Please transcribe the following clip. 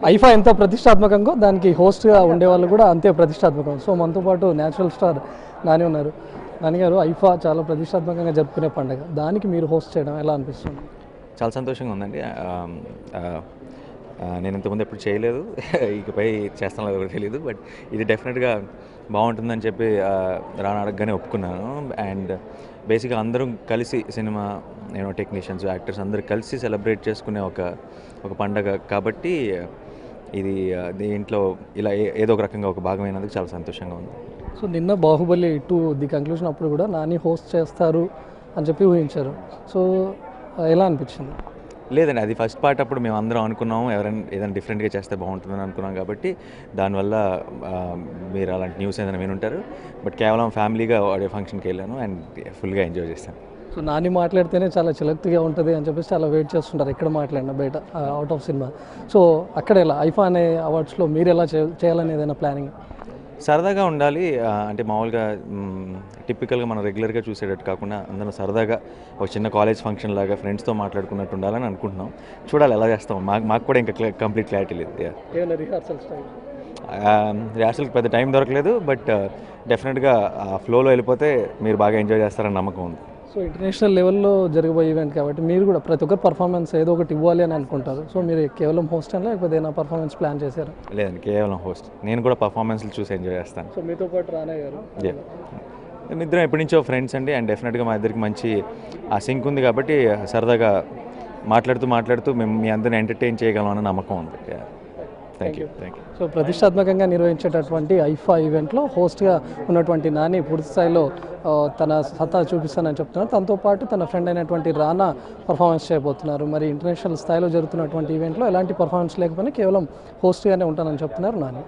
ఐఫా ఎంత ప్రతిష్టాత్మకంగా దానికి హోస్ట్గా ఉండేవాళ్ళు కూడా అంతే ప్రతిష్టాత్మకం. సో మనతో పాటు న్యాచురల్ స్టార్ నాని ఉన్నారు. నాని గారు, ఐఫా చాలా ప్రతిష్టాత్మకంగా జరుపుకునే పండుగ, దానికి మీరు హోస్ట్ చేయడం ఎలా అనిపిస్తుంది? చాలా సంతోషంగా ఉందండి. నేను ఇంతకుముందు ఎప్పుడు చేయలేదు. ఇకపై చేస్తానో లేదో కూడా తెలియదు. బట్ ఇది డెఫినెట్గా బాగుంటుందని చెప్పి రానా అడగగానే ఒప్పుకున్నాను. అండ్ బేసిక్గా అందరం కలిసి సినిమా టెక్నీషియన్స్, యాక్టర్స్ అందరూ కలిసి సెలబ్రేట్ చేసుకునే ఒక పండగ కాబట్టి ఇది దీంట్లో ఇలా ఏదో ఒక రకంగా ఒక భాగమైనందుకు చాలా సంతోషంగా ఉంది. సో నిన్న బాహుబలి 2 ది కంక్లూషన్ అప్పుడు కూడా నాని హోస్ట్ చేస్తారు అని చెప్పి ఊహించారు. సో ఎలా అనిపించింది? లేదండి, అది ఫస్ట్ పార్ట్ అప్పుడు మేము అందరం అనుకున్నాము ఏదైనా డిఫరెంట్గా చేస్తే బాగుంటుందని అనుకున్నాం కాబట్టి దానివల్ల మీరు అలాంటి న్యూస్ ఏదైనా వినుంటారు. బట్ కేవలం ఫ్యామిలీగా ఆడియో ఫంక్షన్కి వెళ్ళాను అండ్ ఫుల్గా ఎంజాయ్ చేశాను. సో నాని మాట్లాడితేనే చాలా చిలక్తిగా ఉంటుంది అని చెప్పేసి చాలా వెయిట్ చేస్తుంటారు ఎక్కడ మాట్లాడినా బయట అవుట్ ఆఫ్ సినిమా. సో అక్కడ ఎలా ఐఫా అనే అవార్డ్స్లో మీరు ఎలా చేయాలని ఏదైనా ప్లానింగ్? సరదాగా ఉండాలి. అంటే మామూలుగా టిపికల్గా మనం రెగ్యులర్గా చూసేటట్టు కాకుండా అందరం సరదాగా ఒక చిన్న కాలేజ్ ఫంక్షన్ లాగా ఫ్రెండ్స్తో మాట్లాడుకున్నట్టు ఉండాలని అనుకుంటున్నాం. చూడాలి ఎలా చేస్తాం. మాకు కూడా ఇంకా కంప్లీట్ క్లారిటీ లేదు. రిహార్సల్కి పెద్ద టైం దొరకలేదు. బట్ డెఫినెట్గా ఆ ఫ్లోలో వెళ్ళిపోతే మీరు బాగా ఎంజాయ్ చేస్తారని నమ్మకం ఉంది. సో ఇంటర్నేషనల్ లెవెల్లో జరగబోయే ఈవెంట్ కాబట్టి మీరు కూడా ప్రతి ఒక్కరు పర్ఫార్మెన్స్ ఏదో ఒకటి ఇవ్వాలి అని అనుకుంటారు. సో మీరు కేవలం హోస్ట్ అని లేకపోతే ఏదైనా పర్ఫార్మెన్స్ ప్లాన్ చేశారు? లేదండి, కేవలం హోస్ట్. నేను కూడా పర్ఫార్మెన్స్లు చూసి ఎంజాయ్ చేస్తాను. సో మీతో పాటు రానా గారు? ఇద్దరం ఎప్పటి నుంచో ఫ్రెండ్స్ అండి. అండ్ డెఫినెట్గా మా ఇద్దరికి మంచి ఆ సింక్ ఉంది కాబట్టి సరదాగా మాట్లాడుతూ మేము మీ అందరిని ఎంటర్టైన్ చేయగలం అన్న నమ్మకం ఉంది. Thank you. సో ప్రతిష్టాత్మకంగా నిర్వహించేటటువంటి ఐఫా ఈవెంట్లో హోస్ట్గా ఉన్నటువంటి నాని పూర్తి స్థాయిలో తన సత్తా చూపిస్తానని చెప్తున్నారు. తనతో పాటు తన ఫ్రెండ్ అయినటువంటి రానా పర్ఫార్మెన్స్ చేయబోతున్నారు. మరి ఇంటర్నేషనల్ స్థాయిలో జరుగుతున్నటువంటి ఈవెంట్లో ఎలాంటి పర్ఫార్మెన్స్ లేకపోయినా కేవలం హోస్ట్గానే ఉంటానని చెప్తున్నారు నాని.